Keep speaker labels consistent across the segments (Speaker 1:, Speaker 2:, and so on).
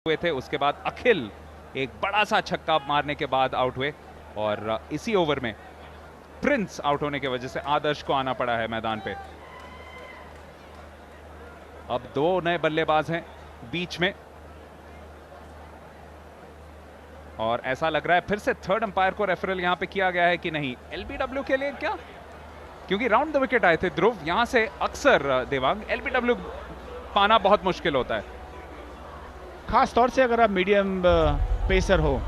Speaker 1: हुए थे। उसके बाद अखिल एक बड़ा सा छक्का मारने के बाद आउट हुए और इसी ओवर में प्रिंस आउट होने की वजह से आदर्श को आना पड़ा है मैदान पे। अब दो नए बल्लेबाज हैं बीच में और ऐसा लग रहा है फिर से थर्ड अंपायर को रेफरल यहां पे किया गया है कि नहीं, एलबीडब्ल्यू के लिए क्या, क्योंकि राउंड द विकेट आए थे ध्रुव। यहां से अक्सर देवांग एलबीडब्ल्यू पाना बहुत मुश्किल होता है,
Speaker 2: खास तौर से अगर आप मीडियम पेसर हो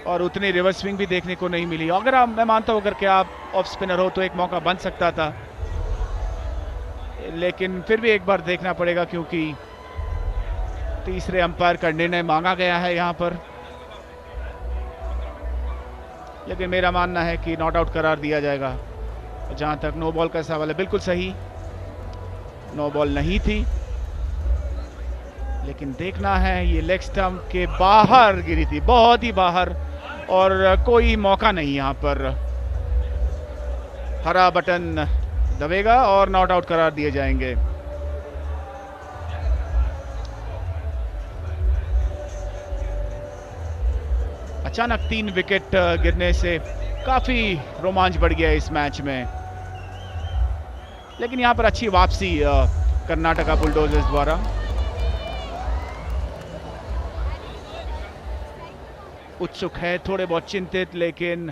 Speaker 2: और उतनी रिवर्स स्विंग भी देखने को नहीं मिली। अगर आप, मैं मानता हूं अगर कि आप ऑफ स्पिनर हो तो एक मौका बन सकता था, लेकिन फिर भी एक बार देखना पड़ेगा क्योंकि तीसरे अंपायर का निर्णय मांगा गया है यहां पर। लेकिन मेरा मानना है कि नॉट आउट करार दिया जाएगा। जहां तक नो बॉल का सवाल है, बिल्कुल सही, नो बॉल नहीं थी, लेकिन देखना है ये लेग स्टंप के बाहर गिरी थी, बहुत ही बाहर, और कोई मौका नहीं यहां पर। हरा बटन दबेगा और नॉट आउट करार दिए जाएंगे। अचानक 3 विकेट गिरने से काफी रोमांच बढ़ गया इस मैच में, लेकिन यहां पर अच्छी वापसी कर्नाटका बुलडोजर्स द्वारा। उत्सुक है, थोड़े बहुत चिंतित, लेकिन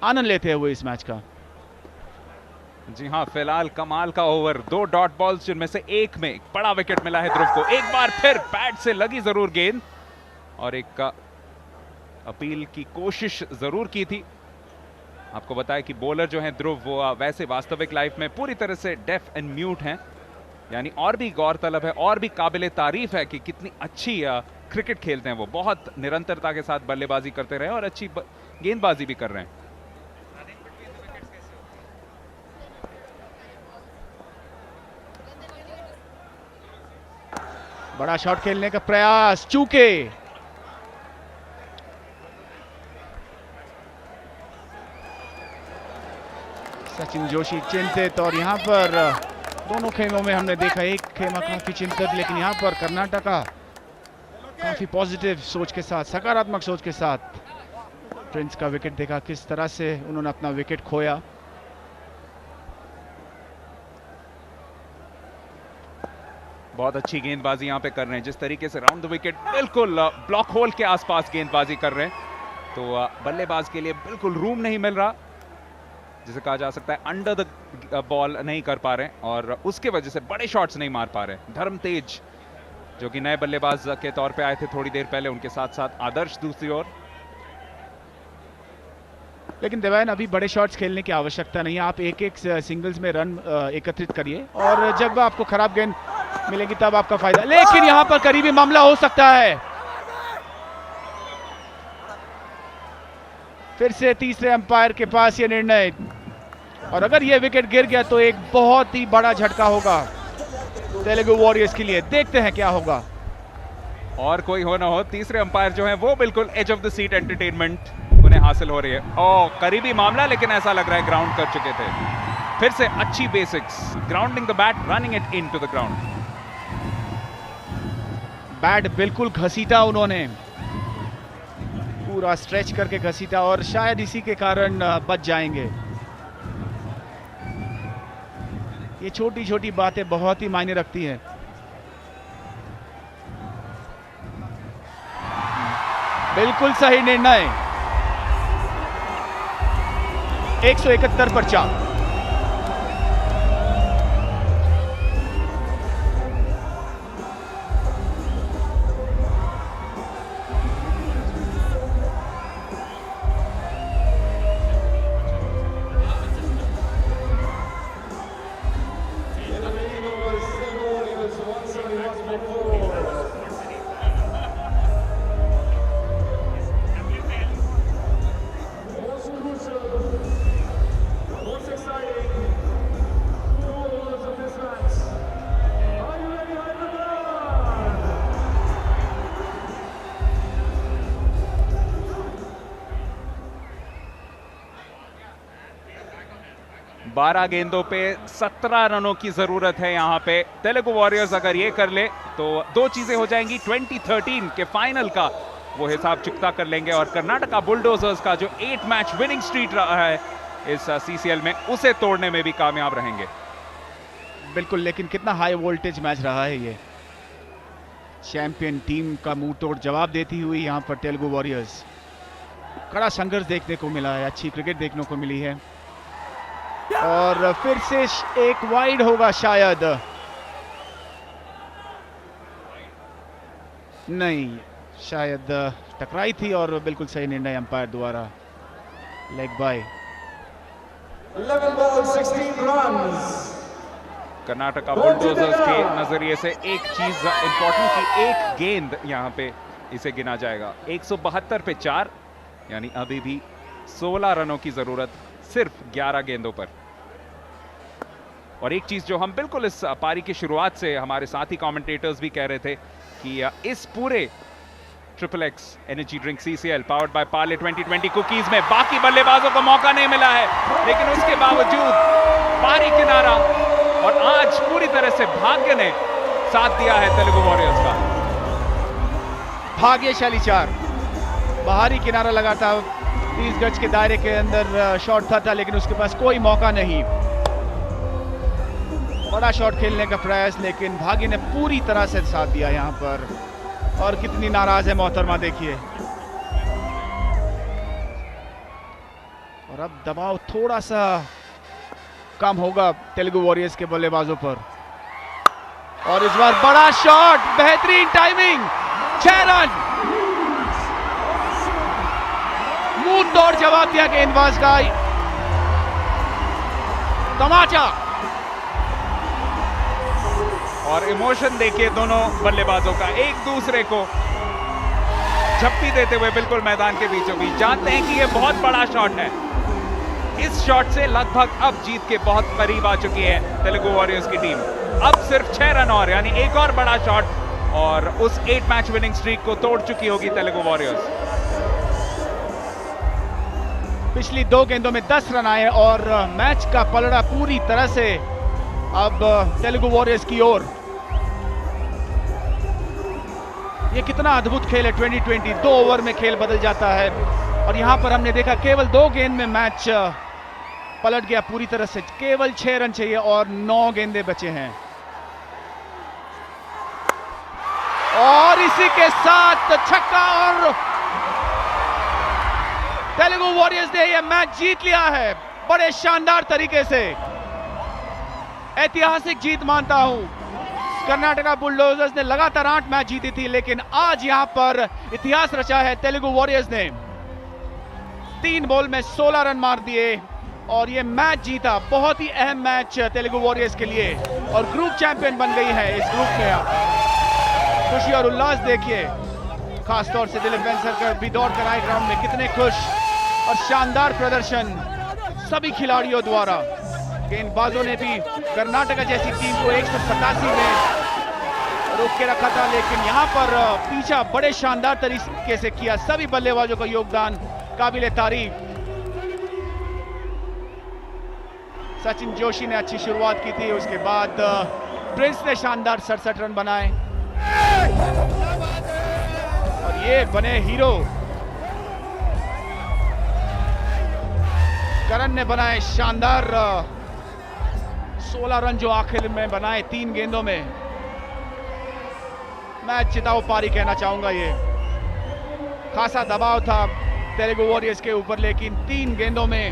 Speaker 2: आनंद लेते हुए इस मैच का।
Speaker 1: जी हां, फिलहाल कमाल का ओवर, 2 डॉट बॉल्स जिनमें से एक में बड़ा विकेट मिला है ध्रुव को। एक बार फिर बैट से लगी जरूर गेंद और एक अपील की कोशिश जरूर की थी। आपको बताया कि बॉलर जो हैं ध्रुव वो वैसे वास्तविक लाइफ में पूरी तरह से डेफ एंड म्यूट हैं, यानी और भी गौरतलब है और भी काबिले तारीफ है कि कितनी अच्छी क्रिकेट खेलते हैं वो। बहुत निरंतरता के साथ बल्लेबाजी करते रहे और अच्छी गेंदबाजी भी कर रहे हैं।
Speaker 2: बड़ा शॉट खेलने का प्रयास, चूके। सचिन जोशी चिंतित, और यहां पर दोनों खेमों में हमने देखा एक खेमा काफी चिंतित, लेकिन यहां पर कर्नाटका काफी पॉजिटिव सोच के साथ, सकारात्मक सोच के साथ। प्रिंस का विकेट देखा किस तरह से उन्होंने अपना विकेट खोया।
Speaker 1: बहुत अच्छी गेंदबाजी यहां पे कर रहे हैं, जिस तरीके से राउंड द विकेट बिल्कुल ब्लॉक होल के आसपास गेंदबाजी कर रहे हैं, तो बल्लेबाज के लिए बिल्कुल रूम नहीं मिल रहा, जिसे कहा जा सकता है अंडर द बॉल नहीं कर पा रहे हैं और उसके वजह से बड़े शॉट्स नहीं मार पा रहे। धर्म तेज जो कि नए बल्लेबाज के तौर पे आए थे थोड़ी देर पहले, उनके साथ साथ आदर्श दूसरी ओर।
Speaker 2: लेकिन देवायन, अभी बड़े शॉट्स खेलने की आवश्यकता नहीं है। आप एक एक सिंगल्स में रन एकत्रित करिए और जब आपको खराब गेंद मिलेगी तब आपका फायदा। लेकिन यहां पर करीबी मामला हो सकता है। फिर से तीसरे अंपायर के पास ये निर्णय, और अगर ये विकेट गिर गया तो एक बहुत ही बड़ा झटका होगा तेलुगु वॉरियर्स के लिए। देखते हैं क्या होगा।
Speaker 1: और कोई हो ना हो, तीसरे अंपायर जो है वो बिल्कुल edge of the seat entertainment उन्हें हासिल हो रही है। और करीबी मामला, लेकिन ऐसा लग रहा है ग्राउंड कर चुके थे। फिर से अच्छी basics, grounding the bat, running it into the ground.
Speaker 2: Bat बिल्कुल घसीटा उन्होंने, पूरा स्ट्रेच करके घसीटा, और शायद इसी के कारण बच जाएंगे। ये छोटी छोटी बातें बहुत ही मायने रखती हैं। बिल्कुल सही निर्णय, 171 पर 4।
Speaker 1: 12 गेंदों पे 17 रनों की जरूरत है यहाँ पे। तेलुगु वॉरियर्स अगर ये कर ले तो दो चीजें हो जाएंगी, 2013 के फाइनल का वो हिसाब चुकता कर लेंगे और कर्नाटका बुलडोजर्स का जो 8 मैच विनिंग स्ट्रीक रहा है इस सीसीएल में, उसे तोड़ने में भी कामयाब रहेंगे।
Speaker 2: बिल्कुल, लेकिन कितना हाई वोल्टेज मैच रहा है ये। चैंपियन टीम का मुंह तोड़ जवाब देती हुई यहाँ पर तेलुगु वॉरियर्स। कड़ा संघर्ष देखने को मिला है, अच्छी क्रिकेट देखने को मिली है और फिर से एक वाइड होगा शायद, नहीं शायद टकराई थी और बिल्कुल सही निर्णय अंपायर द्वारा, leg bye.
Speaker 3: 11 balls, 16 runs.
Speaker 1: Karnataka bulldozers के नजरिए से एक चीज इंपॉर्टेंट कि एक गेंद यहां पे इसे गिना जाएगा। 172 पे 4, यानी अभी भी 16 रनों की जरूरत सिर्फ 11 गेंदों पर। और एक चीज जो हम बिल्कुल इस पारी की शुरुआत से हमारे साथी कमेंटेटर्स भी कह रहे थे कि इस पूरे triple x energy drink CCL powered by Parle 2020 cookies में बाकी बल्लेबाजों को मौका नहीं मिला है, लेकिन उसके बावजूद पारी किनारा और आज पूरी तरह से भाग्य ने साथ दिया है तेलुगु वॉरियर्स का।
Speaker 2: भाग्यशाली 4, बाहरी किनारा लगा था, 30 गज के दायरे के अंदर शॉट था लेकिन उसके पास कोई मौका नहीं। बड़ा शॉट खेलने का प्रयास, लेकिन भाग्य ने पूरी तरह से साथ दिया यहाँ पर। और कितनी नाराज है मोहतरमा, देखिए। और अब दबाव थोड़ा सा कम होगा तेलुगु वॉरियर्स के बल्लेबाजों पर। और इस बार बड़ा शॉट, बेहतरीन टाइमिंग, 6 रन। मुंह तोड़ जवाब दिया गेंदबाज का, तमाचा।
Speaker 1: और इमोशन देखिए दोनों बल्लेबाजों का, एक दूसरे को झप्पी देते हुए बिल्कुल मैदान के बीचों बीच। जानते हैं कि यह बहुत बड़ा शॉट है। इस शॉट से लगभग अब जीत के बहुत करीब आ चुकी है तेलुगु वॉरियर्स की टीम। अब सिर्फ 6 रन और, यानी एक और बड़ा शॉट और उस 8 मैच विनिंग स्ट्रीक को तोड़ चुकी होगी तेलुगु वॉरियर्स।
Speaker 2: पिछली 2 गेंदों में 10 रन आए और मैच का पलड़ा पूरी तरह से अब तेलुगु वॉरियर्स की ओर। ये कितना अद्भुत खेल है 2020, 2 ओवर में खेल बदल जाता है। और यहां पर हमने देखा केवल 2 गेंद में मैच पलट गया पूरी तरह से। केवल 6 रन चाहिए और 9 गेंदें बचे हैं। और इसी के साथ छक्का और तेलुगु वॉरियर्स ने यह मैच जीत लिया है बड़े शानदार तरीके से। ऐतिहासिक जीत मानता हूं। कर्नाटका बुलडोजर्स ने लगातार 8 मैच जीती थी, लेकिन आज यहां पर इतिहास रचा है तेलुगु वॉरियर्स ने। 3 बॉल में 16 रन मार दिए और ये मैच जीता। बहुत ही अहम मैच तेलुगु वॉरियर्स के लिए और ग्रुप चैंपियन बन गई है इस ग्रुप में। खुशी और उल्लास देखिए, खासतौर से दिलीप वेंगसरकर भी दौड़ कर आए ग्राउंड में, कितने खुश। और शानदार प्रदर्शन सभी खिलाड़ियों द्वारा। गेंदबाजों ने भी कर्नाटका जैसी टीम को 187 में रोक के रखा था, लेकिन यहां पर पीछा बड़े शानदार तरीके से किया। सभी बल्लेबाजों का योगदान काबिले तारीफ। सचिन जोशी ने अच्छी शुरुआत की थी, उसके बाद प्रिंस ने शानदार 67 रन बनाए और ये बने हीरो। करण ने बनाए शानदार 16 रन जो आखिर में बनाए 3 गेंदों में। मैच जिताओ पारी कहना चाहूंगा। ये खासा दबाव था तेलुगु वॉरियर्स के ऊपर, लेकिन 3 गेंदों में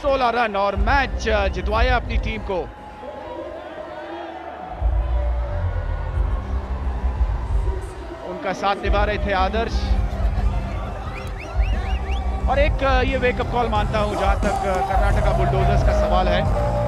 Speaker 2: 16 रन और मैच जितवाया अपनी टीम को। उनका साथ निभा रहे थे आदर्श। और एक ये वेकअप कॉल मानता हूं जहां तक कर्नाटका बुलडोजर्स का सवाल है।